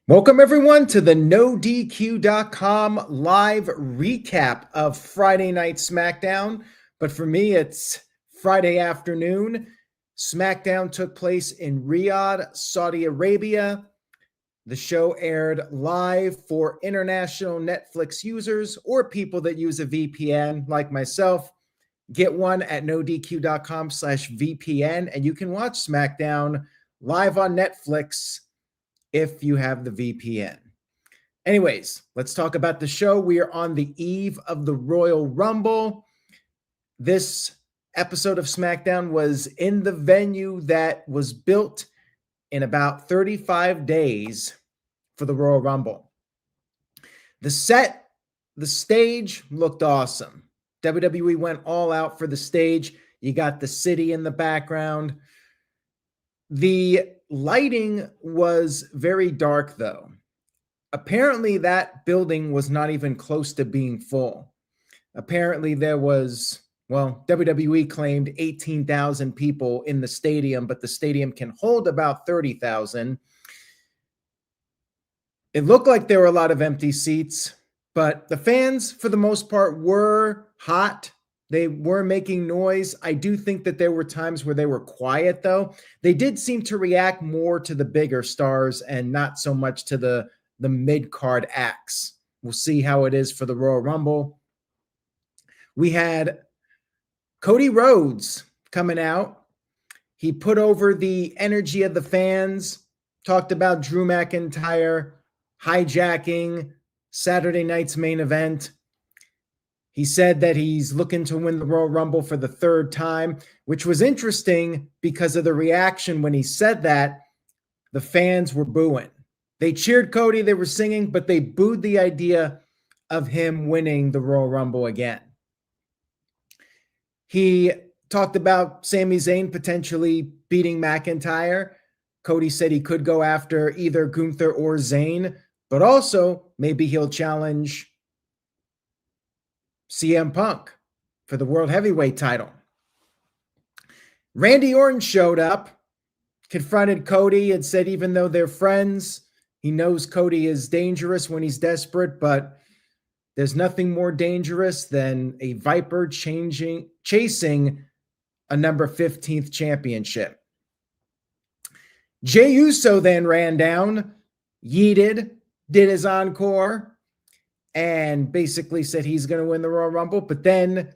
Welcome, everyone, to the NoDQ.com live recap of Friday Night SmackDown. But for me, it's Friday afternoon. SmackDown took place in Riyadh, Saudi Arabia. The show aired live for international Netflix users or people that use a VPN like myself. Get one at NoDQ.com/VPN, and you can watch SmackDown live on Netflix if you have the VPN. Anyways, let's talk about the show. We are on the eve of the Royal Rumble. This episode of SmackDown was in the venue that was built in about 35 days for the Royal Rumble. The stage looked awesome. WWE went all out for the stage. You got the city in the background. The lighting was very dark, though. Apparently, that building was not even close to being full. Apparently, there was, WWE claimed 18,000 people in the stadium, but the stadium can hold about 30,000. It looked like there were a lot of empty seats, but the fans, for the most part, were hot. They were making noise. I do think that there were times where they were quiet, though. They did seem to react more to the bigger stars and not so much to the mid-card acts. We'll see how it is for the Royal Rumble. We had Cody Rhodes coming out. He put over the energy of the fans, talked about Drew McIntyre hijacking Saturday night's main event. He said that he's looking to win the Royal Rumble for the third time, which was interesting because of the reaction when he said that. The fans were booing. They cheered Cody, they were singing, but they booed the idea of him winning the Royal Rumble again. He talked about Sami Zayn potentially beating McIntyre. Cody said he could go after either Gunther or Zayn, but also maybe he'll challenge CM Punk for the World Heavyweight title. Randy Orton showed up, confronted Cody, and said even though they're friends, he knows Cody is dangerous when he's desperate, but there's nothing more dangerous than a Viper chasing a number 15th championship. Jey Uso then ran down, yeeted, did his encore, and basically said he's going to win the Royal Rumble. But then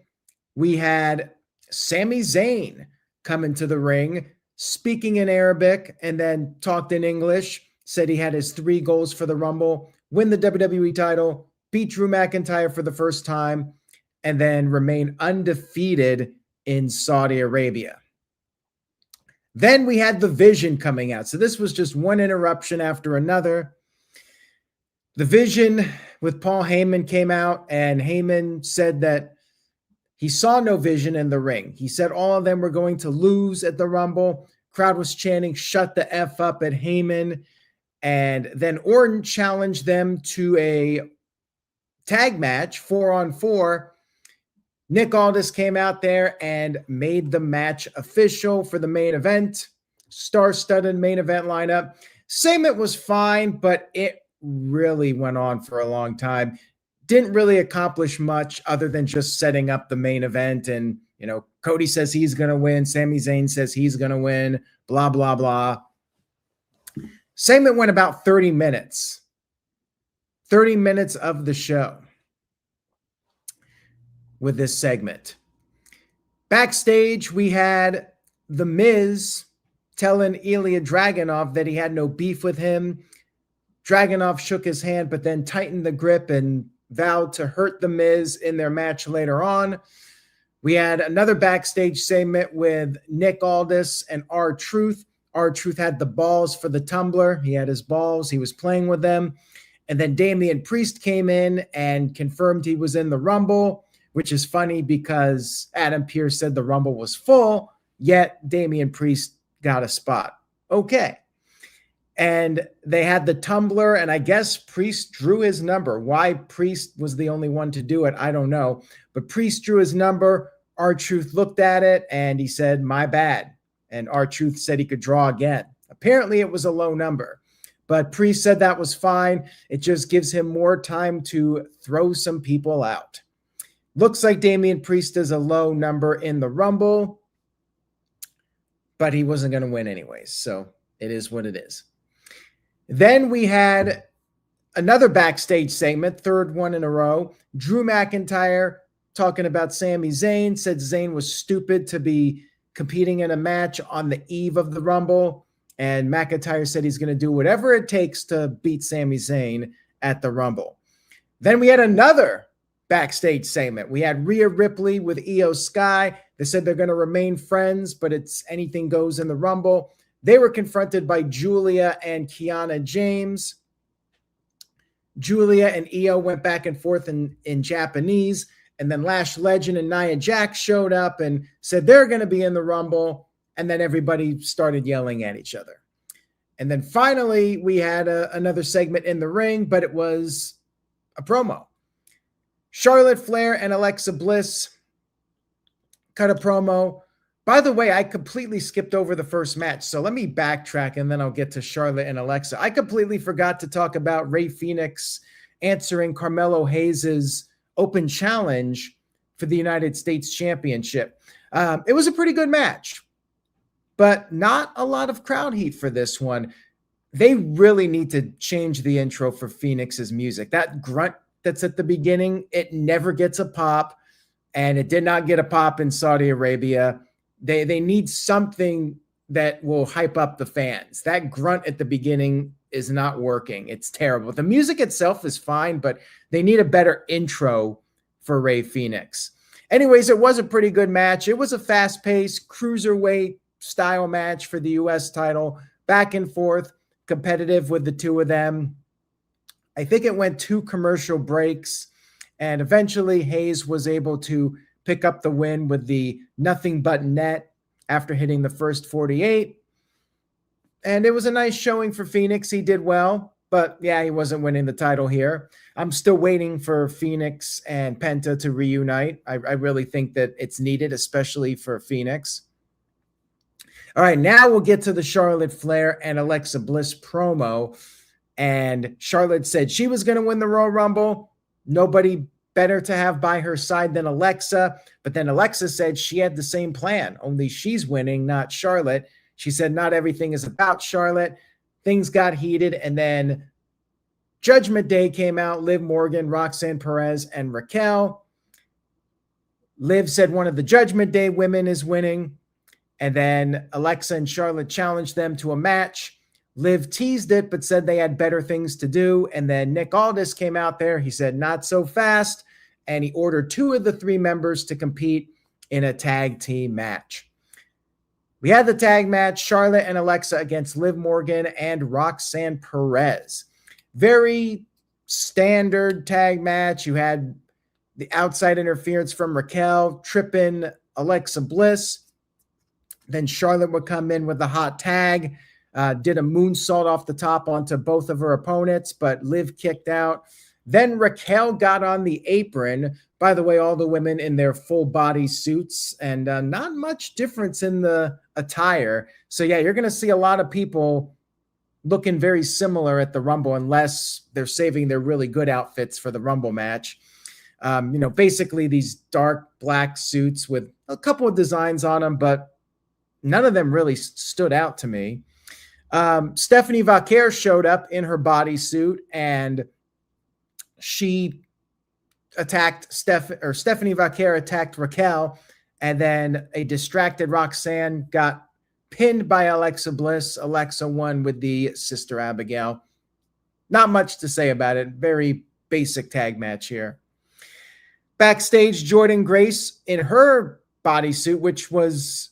we had Sami Zayn come into the ring, speaking in Arabic, and then talked in English, said he had his 3 goals for the Rumble: win the WWE title, beat Drew McIntyre for the first time, and then remain undefeated in Saudi Arabia. Then we had the Vision coming out. So this was just one interruption after another. The Vision with Paul Heyman came out, and Heyman said that he saw no Vision in the ring. He said all of them were going to lose at the Rumble. Crowd was chanting, "Shut the F up" at Heyman. And then Orton challenged them to a tag match, 4-on-4. Nick Aldis came out there and made the match official for the main event. Star-studded main event lineup. Segment was fine, but it really went on for a long time. Didn't really accomplish much other than just setting up the main event. And, Cody says he's going to win. Sami Zayn says he's going to win. Blah, blah, blah. Segment went about 30 minutes. 30 minutes of the show with this segment. Backstage, we had The Miz telling Ilya Dragunov that he had no beef with him. Dragunov shook his hand, but then tightened the grip and vowed to hurt The Miz in their match later on. We had another backstage segment with Nick Aldis and R-Truth. R-Truth had the balls for the tumbler. He had his balls. He was playing with them. And then Damian Priest came in and confirmed he was in the Rumble, which is funny because Adam Pearce said the Rumble was full, yet Damian Priest got a spot. Okay. And they had the tumbler, and I guess Priest drew his number. Why Priest was the only one to do it, I don't know. But Priest drew his number. R-Truth looked at it, and he said, "My bad." And R-Truth said he could draw again. Apparently, it was a low number. But Priest said that was fine. It just gives him more time to throw some people out. Looks like Damian Priest is a low number in the Rumble, but he wasn't going to win anyways. So it is what it is. Then we had another backstage segment, third one in a row. Drew McIntyre talking about Sami Zayn, said Zayn was stupid to be competing in a match on the eve of the Rumble. And McIntyre said he's going to do whatever it takes to beat Sami Zayn at the Rumble. Then we had another backstage segment. We had Rhea Ripley with Io Sky. They said they're going to remain friends, but it's anything goes in the Rumble. They were confronted by Julia and Kiana James. Julia and Io went back and forth in Japanese, and then Lash Legend and Nia Jax showed up and said they're going to be in the Rumble, and then everybody started yelling at each other. And then finally, we had another segment in the ring, but it was a promo. Charlotte Flair and Alexa Bliss cut a promo. By the way, I completely skipped over the first match, so let me backtrack and then I'll get to Charlotte and Alexa. I completely forgot to talk about Rey Fenix answering Carmelo Hayes' open challenge for the United States Championship. It was a pretty good match, but not a lot of crowd heat for this one. They really need to change the intro for Phoenix's music. That grunt that's at the beginning, it never gets a pop, and it did not get a pop in Saudi Arabia. They need something that will hype up the fans. That grunt at the beginning is not working. It's terrible. The music itself is fine, but they need a better intro for Rey Fenix. Anyways, it was a pretty good match. It was a fast-paced cruiserweight style match for the U.S. title, back and forth, competitive with the two of them. I think it went 2 commercial breaks, and eventually Hayes was able to pick up the win with the nothing but net after hitting the first 48. And it was a nice showing for Phoenix. He did well, but yeah, he wasn't winning the title here. I'm still waiting for Phoenix and Penta to reunite. I really think that it's needed, especially for Phoenix. All right, now we'll get to the Charlotte Flair and Alexa Bliss promo. And Charlotte said she was going to win the Royal Rumble. Nobody better to have by her side than Alexa. But then Alexa said she had the same plan, only she's winning, not Charlotte. She said not everything is about Charlotte. Things got heated, and then Judgment Day came out. Liv Morgan, Roxanne Perez, and Raquel. Liv said one of the Judgment Day women is winning. And then Alexa and Charlotte challenged them to a match. Liv teased it, but said they had better things to do. And then Nick Aldis came out there. He said, not so fast. And he ordered 2 of the 3 members to compete in a tag team match. We had the tag match, Charlotte and Alexa against Liv Morgan and Roxanne Perez. Very standard tag match. You had the outside interference from Raquel, tripping Alexa Bliss. Then Charlotte would come in with the hot tag. Did a moonsault off the top onto both of her opponents, but Liv kicked out. Then Raquel got on the apron. By the way, all the women in their full body suits, and not much difference in the attire. So yeah, you're going to see a lot of people looking very similar at the Rumble, unless they're saving their really good outfits for the Rumble match. Basically these dark black suits with a couple of designs on them, but none of them really stood out to me. Stephanie Vaquer showed up in her bodysuit, and she attacked Stephanie Vaquer attacked Raquel, and then a distracted Roxanne got pinned by Alexa Bliss. Alexa won with the Sister Abigail. Not much to say about it. Very basic tag match here. Backstage, Jordynne Grace in her bodysuit, which was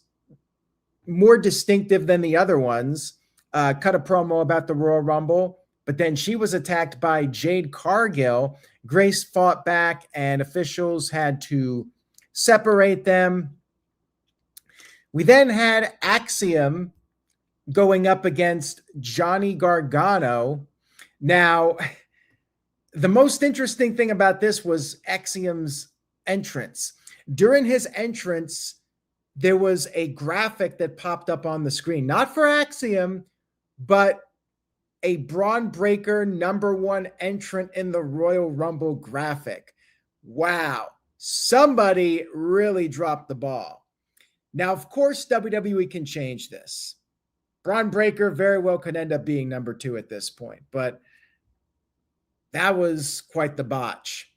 more distinctive than the other ones, cut a promo about the Royal Rumble, but then she was attacked by Jade Cargill. Grace fought back, and officials had to separate them. We then had Axiom going up against Johnny Gargano. Now, the most interesting thing about this was Axiom's entrance. During his entrance, there was a graphic that popped up on the screen, not for Axiom, but a Braun Breaker #1 entrant in the Royal Rumble graphic. Wow. Somebody really dropped the ball. Now, of course, WWE can change this. Braun Breaker very well could end up being #2 at this point, but that was quite the botch.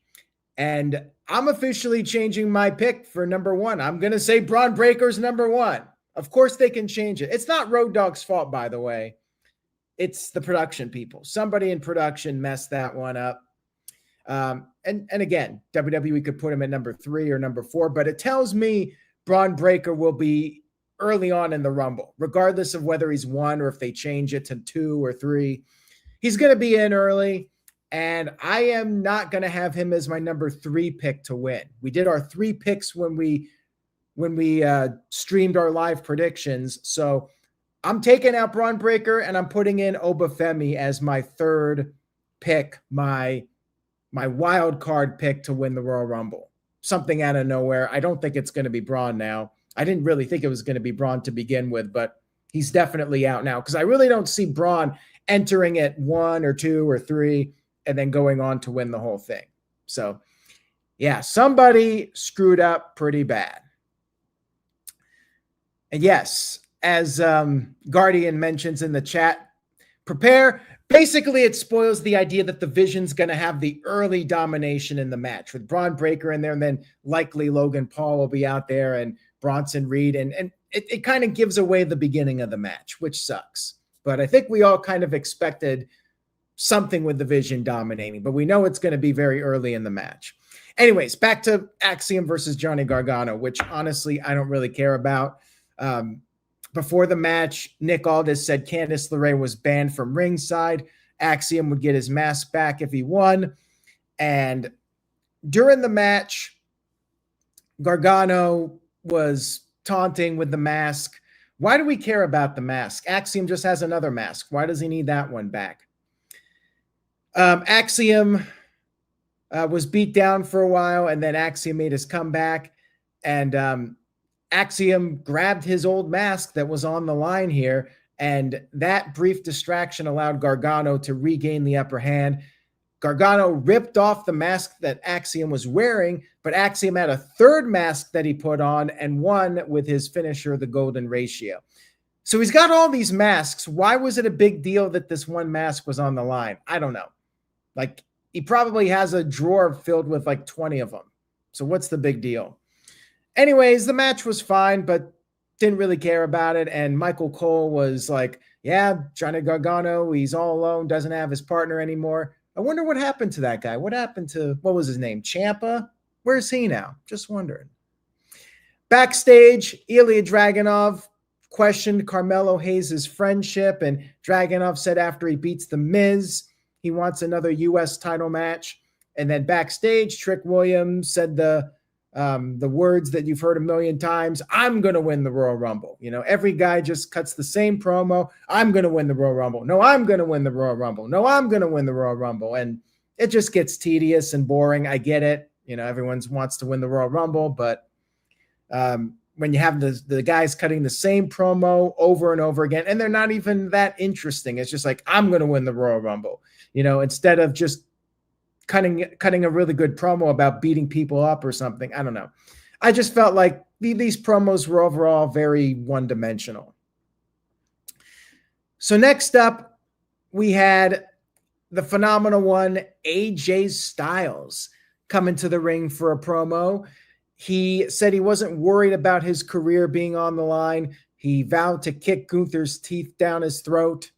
And I'm officially changing my pick for #1. I'm going to say Braun Breaker's #1. Of course, they can change it. It's not Road Dogg's fault, by the way. It's the production people. Somebody in production messed that one up. And again, WWE could put him at #3 or #4, but it tells me Braun Breaker will be early on in the Rumble, regardless of whether he's 1 or if they change it to 2 or 3. He's going to be in early, and I am not going to have him as my #3 pick to win. We did our 3 picks when we streamed our live predictions, so I'm taking out Braun Breaker and I'm putting in Obafemi as my 3rd pick, my wild card pick to win the Royal Rumble. Something out of nowhere. I don't think it's going to be Braun now. I didn't really think it was going to be Braun to begin with, but he's definitely out now because I really don't see Braun entering at 1 or 2 or 3 and then going on to win the whole thing. So, yeah, somebody screwed up pretty bad. And yes, as Guardian mentions in the chat, prepare. Basically, it spoils the idea that the Vision's going to have the early domination in the match with Braun Breaker in there, and then likely Logan Paul will be out there and Bronson Reed, and it kind of gives away the beginning of the match, which sucks. But I think we all kind of expected something with the Vision dominating, but we know it's going to be very early in the match. Anyways, back to Axiom versus Johnny Gargano, which honestly I don't really care about. Before the match, Nick Aldis said Candice LeRae was banned from ringside. Axiom would get his mask back if he won. And during the match, Gargano was taunting with the mask. Why do we care about the mask? Axiom just has another mask. Why does he need that one back? Axiom was beat down for a while, and then Axiom made his comeback. And Axiom grabbed his old mask that was on the line here, and that brief distraction allowed Gargano to regain the upper hand. Gargano ripped off the mask that Axiom was wearing, but Axiom had a 3rd mask that he put on and won with his finisher, the Golden Ratio. So he's got all these masks. Why was it a big deal that this one mask was on the line? I don't know. Like, he probably has a drawer filled with like 20 of them. So what's the big deal? Anyways, the match was fine, but didn't really care about it. And Michael Cole was like, yeah, Johnny Gargano, he's all alone, doesn't have his partner anymore. I wonder what happened to that guy. What happened to, what was his name? Ciampa? Where's he now? Just wondering. Backstage, Ilya Dragunov questioned Carmelo Hayes' friendship, and Dragunov said after he beats The Miz, he wants another U.S. title match. And then backstage, Trick Williams said the words that you've heard a million times: I'm going to win the Royal Rumble. You know, every guy just cuts the same promo. I'm going to win the Royal Rumble. No, I'm going to win the Royal Rumble. No, I'm going to win the Royal Rumble. And it just gets tedious and boring. I get it. You know, everyone wants to win the Royal Rumble, but when you have the guys cutting the same promo over and over again, and they're not even that interesting. It's just like, I'm going to win the Royal Rumble, you know, instead of just cutting a really good promo about beating people up or something. I don't know. I just felt like these promos were overall very one-dimensional. So next up, we had the phenomenal one, AJ Styles, come into the ring for a promo. He said he wasn't worried about his career being on the line. He vowed to kick Gunther's teeth down his throat.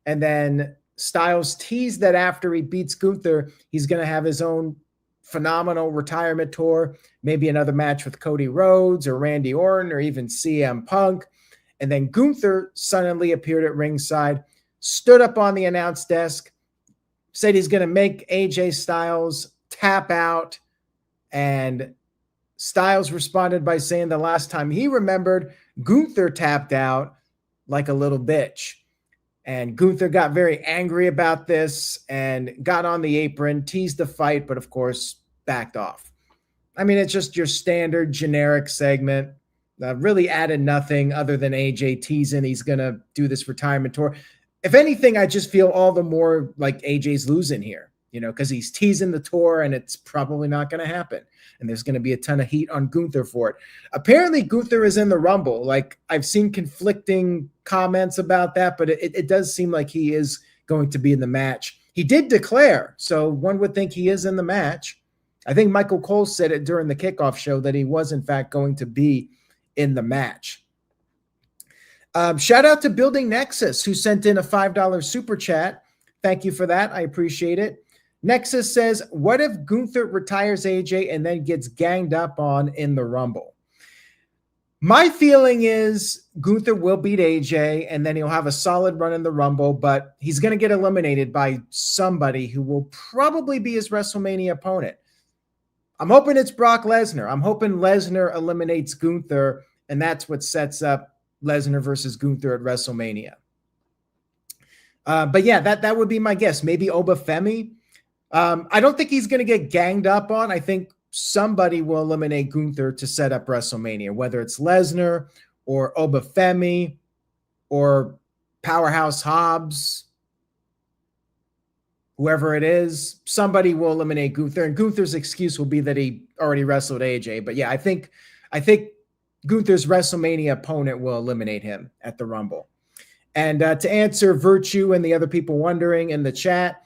And then Styles teased that after he beats Gunther, he's going to have his own phenomenal retirement tour, maybe another match with Cody Rhodes or Randy Orton or even CM Punk. And then Gunther suddenly appeared at ringside, stood up on the announce desk, said he's going to make AJ Styles tap out. And Styles responded by saying the last time he remembered, Gunther tapped out like a little bitch. And Gunther got very angry about this and got on the apron, teased the fight, but of course, backed off. I mean, it's just your standard generic segment. Really added nothing other than AJ teasing he's going to do this retirement tour. if anything, I just feel all the more like AJ's losing here, because he's teasing the tour and it's probably not going to happen. And there's going to be a ton of heat on Gunther for it. Apparently, Gunther is in the Rumble. Like, I've seen conflicting comments about that, but it does seem like he is going to be in the match. He did declare, so one would think he is in the match. I think Michael Cole said it during the kickoff show that he was, in fact, going to be in the match. Shout out to Building Nexus, who sent in a $5 super chat. Thank you for that. I appreciate it. Nexus says, what if Gunther retires AJ and then gets ganged up on in the Rumble? My feeling is Gunther will beat AJ and then he'll have a solid run in the Rumble, but he's going to get eliminated by somebody who will probably be his WrestleMania opponent. I'm hoping it's Brock Lesnar. I'm hoping Lesnar eliminates Gunther, and that's what sets up Lesnar versus Gunther at WrestleMania. But yeah, that would be my guess. Maybe Obafemi. I don't think he's going to get ganged up on. I think somebody will eliminate Gunther to set up WrestleMania, whether it's Lesnar or Obafemi or Powerhouse Hobbs, whoever it is. Somebody will eliminate Gunther, and Gunther's excuse will be that he already wrestled AJ. But yeah, I think Gunther's WrestleMania opponent will eliminate him at the Rumble. And to answer Virtue and the other people wondering in the chat,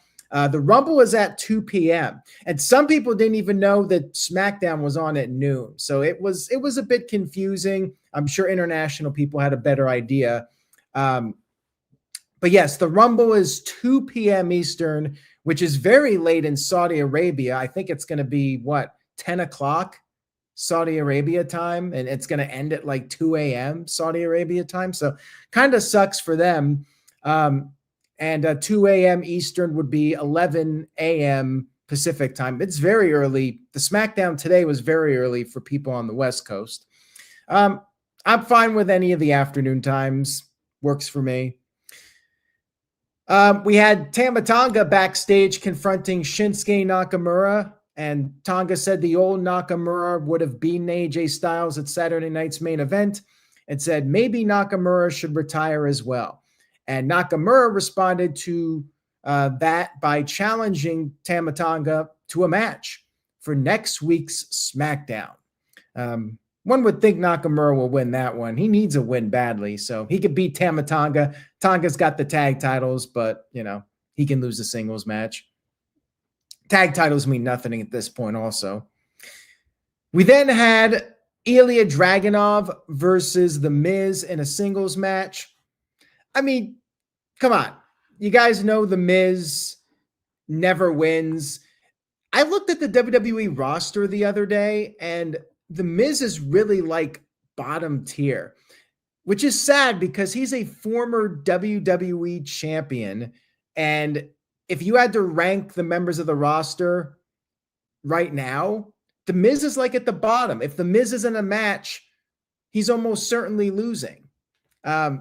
the Rumble is at 2 p.m. And some people didn't even know that SmackDown was on at noon. So it was a bit confusing. I'm sure international people had a better idea. But yes, the Rumble is 2 p.m. Eastern, which is very late in Saudi Arabia. I think it's going to be, 10 o'clock Saudi Arabia time, and it's going to end at like 2 a.m. Saudi Arabia time. So kind of sucks for them. And 2 a.m. Eastern would be 11 a.m. Pacific time. It's very early. The SmackDown today was very early for people on the West Coast. I'm fine with any of the afternoon times. Works for me. We had Tama Tonga backstage confronting Shinsuke Nakamura, and Tonga said the old Nakamura would have beaten AJ Styles at Saturday night's main event and said maybe Nakamura should retire as well. And Nakamura responded to that by challenging Tama Tonga to a match for next week's SmackDown. One would think Nakamura will win that one. He needs a win badly, so he could beat Tama Tonga. Tonga's got the tag titles, but, he can lose a singles match. Tag titles mean nothing at this point also. We then had Ilya Dragunov versus The Miz in a singles match. I mean, come on. You guys know The Miz never wins. I looked at the WWE roster the other day, and The Miz is really like bottom tier, which is sad because he's a former WWE champion. And if you had to rank the members of the roster right now, The Miz is like at the bottom. If The Miz is in a match, he's almost certainly losing.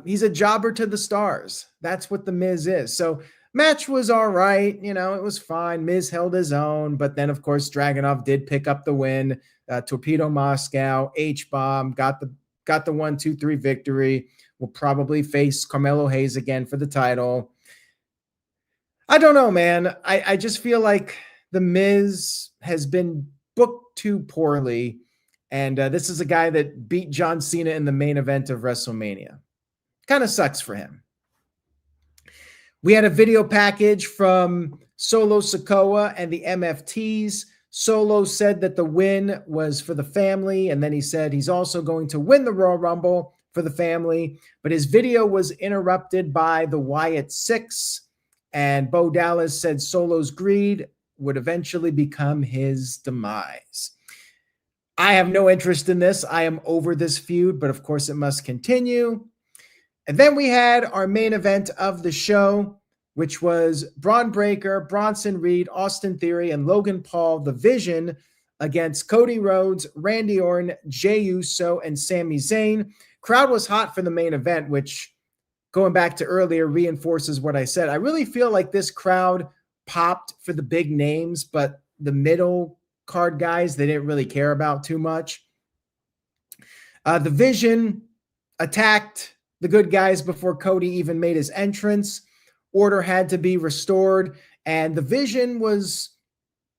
He's a jobber to the stars. That's what The Miz is. So match was all right. It was fine. Miz held his own. But then, of course, Dragunov did pick up the win. Torpedo Moscow, H-Bomb, got the 1-2-3 victory. Will probably face Carmelo Hayes again for the title. I don't know, man. I just feel like The Miz has been booked too poorly. And this is a guy that beat John Cena in the main event of WrestleMania. Kind of sucks for him. We had a video package from Solo Sikoa and the MFTs. Solo said that the win was for the family, and then he said he's also going to win the Royal Rumble for the family. But his video was interrupted by the Wyatt Six, and Bo Dallas said Solo's greed would eventually become his demise. I have no interest in this. I am over this feud, but of course it must continue. And then we had our main event of the show, which was Braun Breaker, Bronson Reed, Austin Theory, and Logan Paul, The Vision, against Cody Rhodes, Randy Orton, Jey Uso, and Sami Zayn. Crowd was hot for the main event, which, going back to earlier, reinforces what I said. I really feel like this crowd popped for the big names, but the middle card guys they didn't really care about too much. The Vision attacked the good guys before Cody even made his entrance. order had to be restored, and the Vision was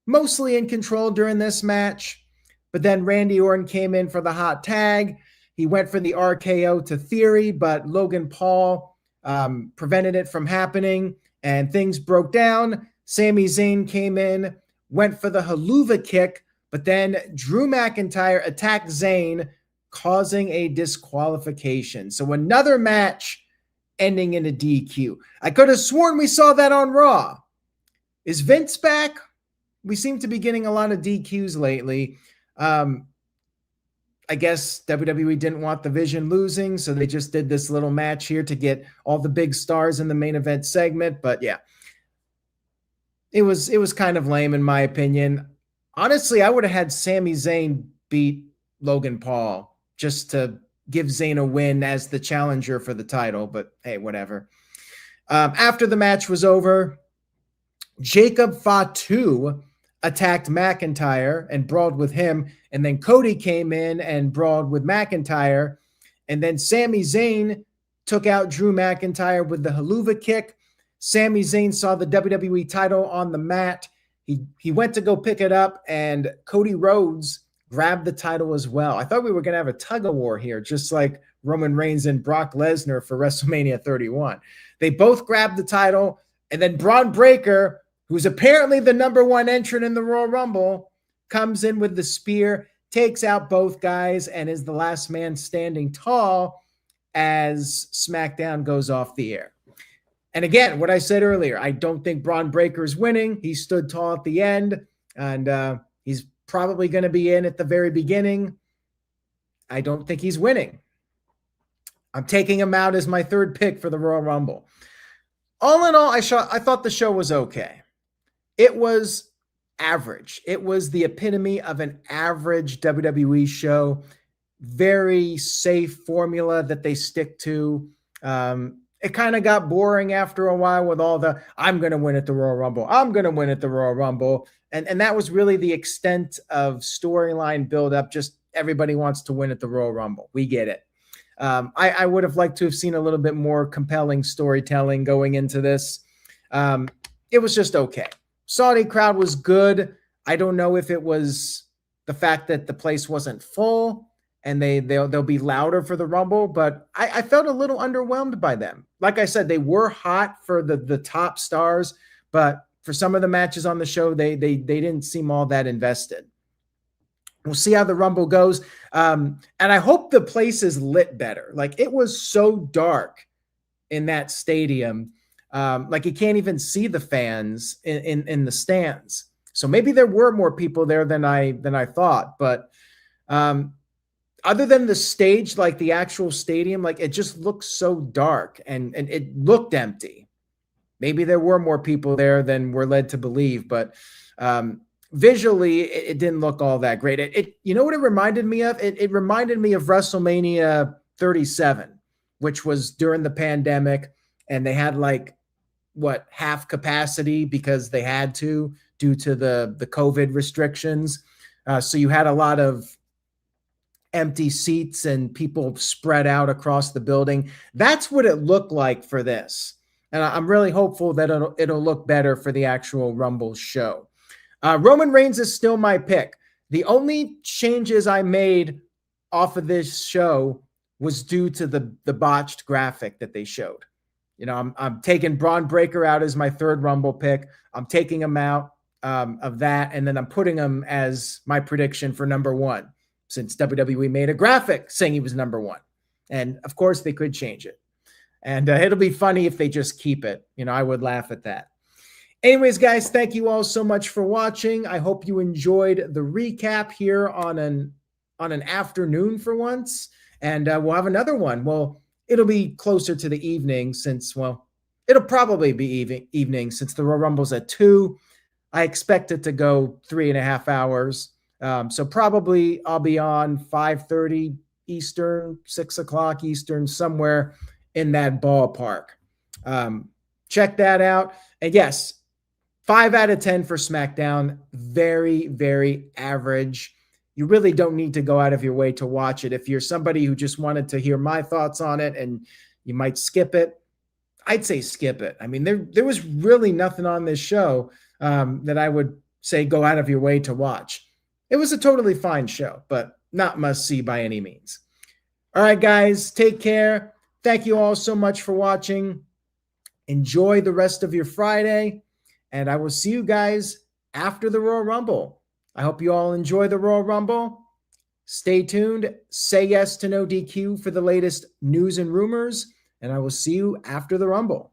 mostly in control during this match. But then Randy Orton came in for the hot tag. He went for the RKO to Theory, but Logan Paul prevented it from happening, and things broke down. Sami Zayn came in, went for the haluva kick, but then Drew McIntyre attacked Zayn, causing a disqualification. So another match ending in a DQ. I could have sworn we saw that on Raw. Is Vince back? We seem to be getting a lot of DQs lately. I guess WWE didn't want the Vision losing, so they just did this little match here to get all the big stars in the main event segment. But yeah, it was kind of lame in my opinion. Honestly, I would have had Sami Zayn beat Logan Paul just to give Zayn a win as the challenger for the title. But hey, whatever. After the match was over, Jacob Fatu attacked McIntyre and brawled with him. And then Cody came in and brawled with McIntyre. And then Sami Zayn took out Drew McIntyre with the haluva kick. Sami Zayn saw the WWE title on the mat. He went to go pick it up, and Cody Rhodes grabbed the title as well. I thought we were going to have a tug of war here, just like Roman Reigns and Brock Lesnar for WrestleMania 31. They both grabbed the title, and then Braun Breaker, who's apparently the number one entrant in the Royal Rumble, comes in with the spear, takes out both guys, and is the last man standing tall as SmackDown goes off the air. And again, what I said earlier, I don't think Braun Breaker is winning. He stood tall at the end, and he's probably going to be in at the very beginning. I don't think he's winning. I'm taking him out as my third pick for the Royal Rumble. All in all, I thought the show was okay. It was average. It was the epitome of an average WWE show. Very safe formula that they stick to. It kind of got boring after a while with all the, I'm going to win at the Royal Rumble. I'm going to win at the Royal Rumble. And that was really the extent of storyline buildup. Just everybody wants to win at the Royal Rumble. We get it. I would have liked to have seen a little bit more compelling storytelling going into this. It was just okay. Saudi crowd was good. I don't know if it was the fact that the place wasn't full and they'll be louder for the Rumble, but I felt a little underwhelmed by them. Like I said, they were hot for the top stars, but for some of the matches on the show, they didn't seem all that invested. We'll see how the Rumble goes. And I hope the place is lit better. Like, it was so dark in that stadium. Like, you can't even see the fans in the stands. So maybe there were more people there than I thought. But other than the stage, like the actual stadium, like it just looked so dark and it looked empty. Maybe there were more people there than we're led to believe, but visually it didn't look all that great. It you know what it reminded me of? It reminded me of WrestleMania 37, which was during the pandemic, and they had like half capacity because they had to due to the COVID restrictions. So you had a lot of empty seats and people spread out across the building. That's what it looked like for this. And I'm really hopeful that it'll look better for the actual Rumble show. Roman Reigns is still my pick. The only changes I made off of this show was due to the botched graphic that they showed. You know, I'm taking Braun Breaker out as my third Rumble pick. I'm taking him out of that, and then I'm putting him as my prediction for number one, since WWE made a graphic saying he was number one. And of course they could change it. And it'll be funny if they just keep it. You know, I would laugh at that. Anyways, guys, thank you all so much for watching. I hope you enjoyed the recap here on an afternoon for once. And we'll have another one. Well, it'll be closer to the evening since, well, it'll probably be evening since the Royal Rumble's at 2. I expect it to go 3.5 hours. So probably I'll be on 5:30 Eastern, 6 o'clock Eastern, somewhere in that ballpark. Check that out. And yes, 5 out of 10 for SmackDown. Very, very average. You really don't need to go out of your way to watch it. If you're somebody who just wanted to hear my thoughts on it and you might skip it, I'd say skip it. I mean, there was really nothing on this show that I would say go out of your way to watch. It was a totally fine show, but not must see by any means. All right, guys, take care. Thank you all so much for watching. Enjoy the rest of your Friday, and I will see you guys after the Royal Rumble. I hope you all enjoy the Royal Rumble. Stay tuned. Say yes to No DQ for the latest news and rumors, and I will see you after the Rumble.